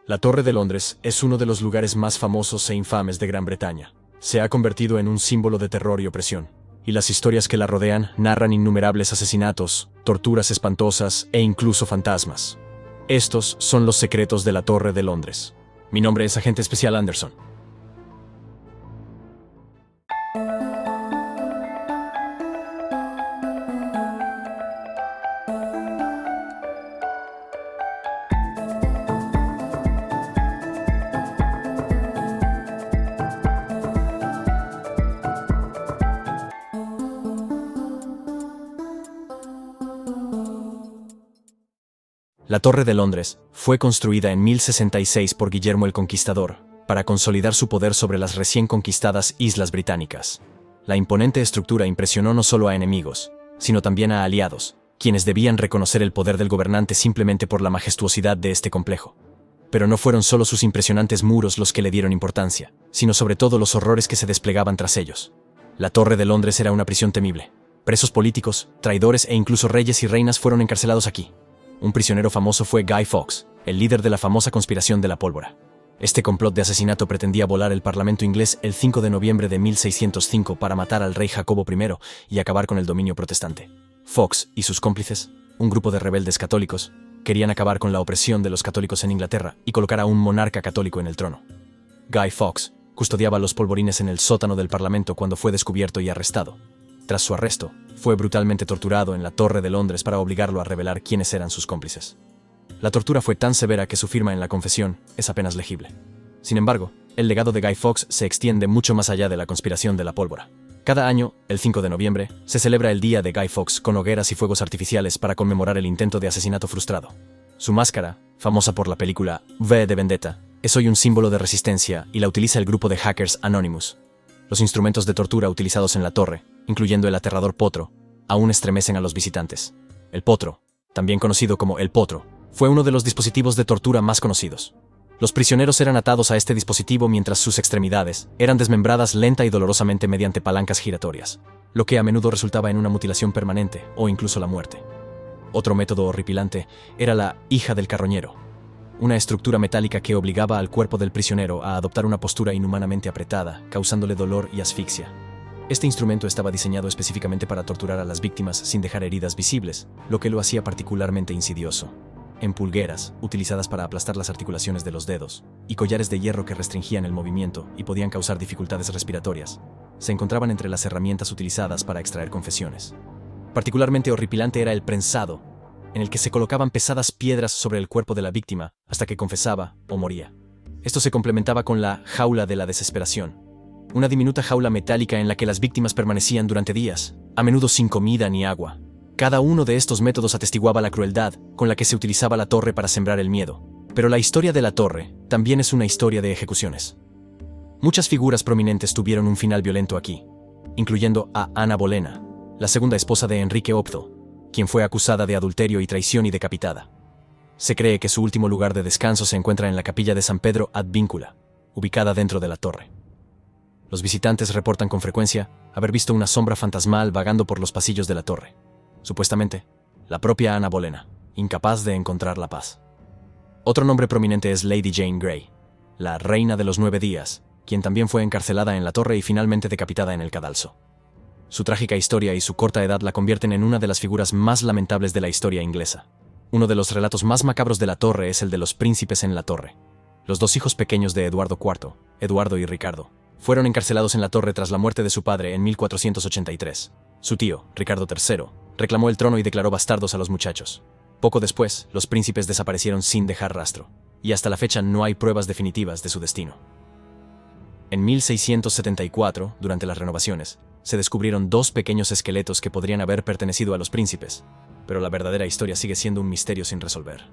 La Torre de Londres es uno de los lugares más famosos e infames de Gran Bretaña. Se ha convertido en un símbolo de terror y opresión, y las historias que la rodean narran innumerables asesinatos, torturas espantosas e incluso fantasmas. Estos son los secretos de la Torre de Londres. Mi nombre es Agente Especial Anderson. La Torre de Londres fue construida en 1066 por Guillermo el Conquistador, para consolidar su poder sobre las recién conquistadas islas británicas. La imponente estructura impresionó no solo a enemigos, sino también a aliados, quienes debían reconocer el poder del gobernante simplemente por la majestuosidad de este complejo. Pero no fueron solo sus impresionantes muros los que le dieron importancia, sino sobre todo los horrores que se desplegaban tras ellos. La Torre de Londres era una prisión temible. Presos políticos, traidores e incluso reyes y reinas fueron encarcelados aquí. Un prisionero famoso fue Guy Fawkes, el líder de la famosa conspiración de la pólvora. Este complot de asesinato pretendía volar el Parlamento inglés el 5 de noviembre de 1605 para matar al rey Jacobo I y acabar con el dominio protestante. Fawkes y sus cómplices, un grupo de rebeldes católicos, querían acabar con la opresión de los católicos en Inglaterra y colocar a un monarca católico en el trono. Guy Fawkes custodiaba los polvorines en el sótano del Parlamento cuando fue descubierto y arrestado. Tras su arresto, fue brutalmente torturado en la Torre de Londres para obligarlo a revelar quiénes eran sus cómplices. La tortura fue tan severa que su firma en la confesión es apenas legible. Sin embargo, el legado de Guy Fawkes se extiende mucho más allá de la conspiración de la pólvora. Cada año, el 5 de noviembre, se celebra el Día de Guy Fawkes con hogueras y fuegos artificiales para conmemorar el intento de asesinato frustrado. Su máscara, famosa por la película V de Vendetta, es hoy un símbolo de resistencia y la utiliza el grupo de hackers Anonymous. Los instrumentos de tortura utilizados en la torre, incluyendo el aterrador potro, aún estremecen a los visitantes. El potro, también conocido como el potro, fue uno de los dispositivos de tortura más conocidos. Los prisioneros eran atados a este dispositivo mientras sus extremidades eran desmembradas lenta y dolorosamente mediante palancas giratorias, lo que a menudo resultaba en una mutilación permanente o incluso la muerte. Otro método horripilante era la hija del carroñero, una estructura metálica que obligaba al cuerpo del prisionero a adoptar una postura inhumanamente apretada, causándole dolor y asfixia. Este instrumento estaba diseñado específicamente para torturar a las víctimas sin dejar heridas visibles, lo que lo hacía particularmente insidioso. En pulgueras, utilizadas para aplastar las articulaciones de los dedos, y collares de hierro que restringían el movimiento y podían causar dificultades respiratorias, se encontraban entre las herramientas utilizadas para extraer confesiones. Particularmente horripilante era el prensado, en el que se colocaban pesadas piedras sobre el cuerpo de la víctima hasta que confesaba o moría. Esto se complementaba con la jaula de la desesperación, una diminuta jaula metálica en la que las víctimas permanecían durante días, a menudo sin comida ni agua. Cada uno de estos métodos atestiguaba la crueldad con la que se utilizaba la torre para sembrar el miedo. Pero la historia de la torre también es una historia de ejecuciones. Muchas figuras prominentes tuvieron un final violento aquí, incluyendo a Ana Bolena, la segunda esposa de Enrique VIII, quien fue acusada de adulterio y traición y decapitada. Se cree que su último lugar de descanso se encuentra en la capilla de San Pedro ad Vincula, ubicada dentro de la torre. Los visitantes reportan con frecuencia haber visto una sombra fantasmal vagando por los pasillos de la torre. Supuestamente, la propia Ana Bolena, incapaz de encontrar la paz. Otro nombre prominente es Lady Jane Grey, la reina de los 9 días, quien también fue encarcelada en la torre y finalmente decapitada en el cadalso. Su trágica historia y su corta edad la convierten en una de las figuras más lamentables de la historia inglesa. Uno de los relatos más macabros de la torre es el de los príncipes en la torre. Los 2 hijos pequeños de Eduardo IV, Eduardo y Ricardo, fueron encarcelados en la torre tras la muerte de su padre en 1483. Su tío, Ricardo III, reclamó el trono y declaró bastardos a los muchachos. Poco después, los príncipes desaparecieron sin dejar rastro, y hasta la fecha no hay pruebas definitivas de su destino. En 1674, durante las renovaciones, se descubrieron 2 pequeños esqueletos que podrían haber pertenecido a los príncipes, pero la verdadera historia sigue siendo un misterio sin resolver.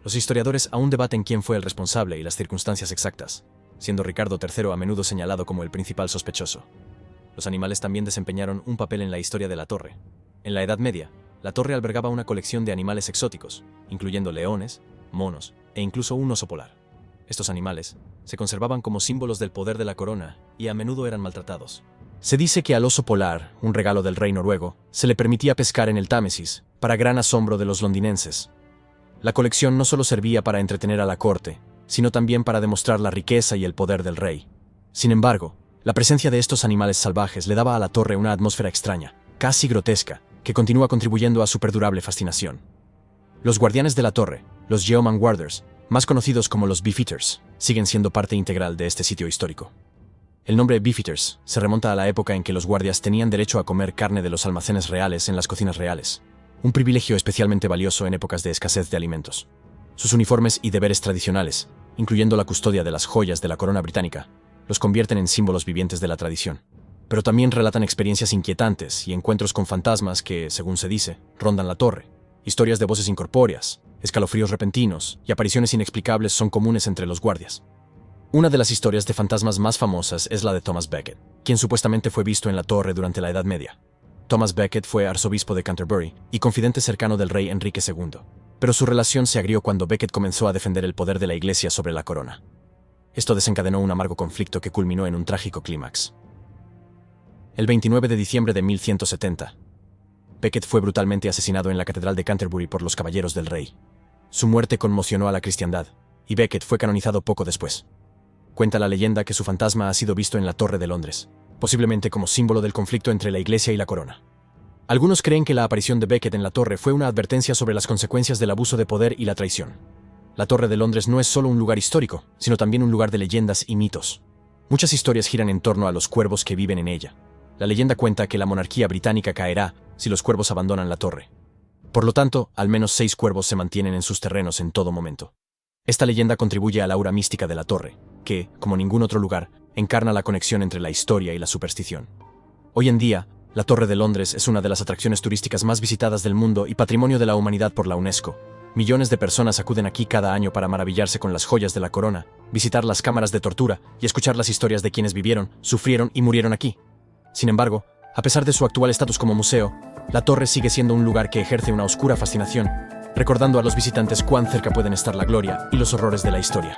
Los historiadores aún debaten quién fue el responsable y las circunstancias exactas, siendo Ricardo III a menudo señalado como el principal sospechoso. Los animales también desempeñaron un papel en la historia de la torre. En la Edad Media, la torre albergaba una colección de animales exóticos, incluyendo leones, monos e incluso un oso polar. Estos animales se conservaban como símbolos del poder de la corona y a menudo eran maltratados. Se dice que al oso polar, un regalo del rey noruego, se le permitía pescar en el Támesis, para gran asombro de los londinenses. La colección no solo servía para entretener a la corte, sino también para demostrar la riqueza y el poder del rey. Sin embargo, la presencia de estos animales salvajes le daba a la torre una atmósfera extraña, casi grotesca, que continúa contribuyendo a su perdurable fascinación. Los guardianes de la torre, los Yeoman Warders, más conocidos como los Beefeaters, siguen siendo parte integral de este sitio histórico. El nombre Beefeaters se remonta a la época en que los guardias tenían derecho a comer carne de los almacenes reales en las cocinas reales, un privilegio especialmente valioso en épocas de escasez de alimentos. Sus uniformes y deberes tradicionales, incluyendo la custodia de las joyas de la corona británica, los convierten en símbolos vivientes de la tradición. Pero también relatan experiencias inquietantes y encuentros con fantasmas que, según se dice, rondan la torre. Historias de voces incorpóreas, escalofríos repentinos y apariciones inexplicables son comunes entre los guardias. Una de las historias de fantasmas más famosas es la de Thomas Becket, quien supuestamente fue visto en la torre durante la Edad Media. Thomas Becket fue arzobispo de Canterbury y confidente cercano del rey Enrique II, pero su relación se agrió cuando Becket comenzó a defender el poder de la Iglesia sobre la corona. Esto desencadenó un amargo conflicto que culminó en un trágico clímax. El 29 de diciembre de 1170, Becket fue brutalmente asesinado en la Catedral de Canterbury por los caballeros del rey. Su muerte conmocionó a la cristiandad, y Becket fue canonizado poco después. Cuenta la leyenda que su fantasma ha sido visto en la Torre de Londres, posiblemente como símbolo del conflicto entre la Iglesia y la corona. Algunos creen que la aparición de Becket en la torre fue una advertencia sobre las consecuencias del abuso de poder y la traición. La Torre de Londres no es solo un lugar histórico, sino también un lugar de leyendas y mitos. Muchas historias giran en torno a los cuervos que viven en ella. La leyenda cuenta que la monarquía británica caerá si los cuervos abandonan la torre. Por lo tanto, al menos 6 cuervos se mantienen en sus terrenos en todo momento. Esta leyenda contribuye a la aura mística de la torre, que, como ningún otro lugar, encarna la conexión entre la historia y la superstición. Hoy en día, la Torre de Londres es una de las atracciones turísticas más visitadas del mundo y patrimonio de la humanidad por la UNESCO. Millones de personas acuden aquí cada año para maravillarse con las joyas de la corona, visitar las cámaras de tortura y escuchar las historias de quienes vivieron, sufrieron y murieron aquí. Sin embargo, a pesar de su actual estatus como museo, la torre sigue siendo un lugar que ejerce una oscura fascinación, recordando a los visitantes cuán cerca pueden estar la gloria y los horrores de la historia.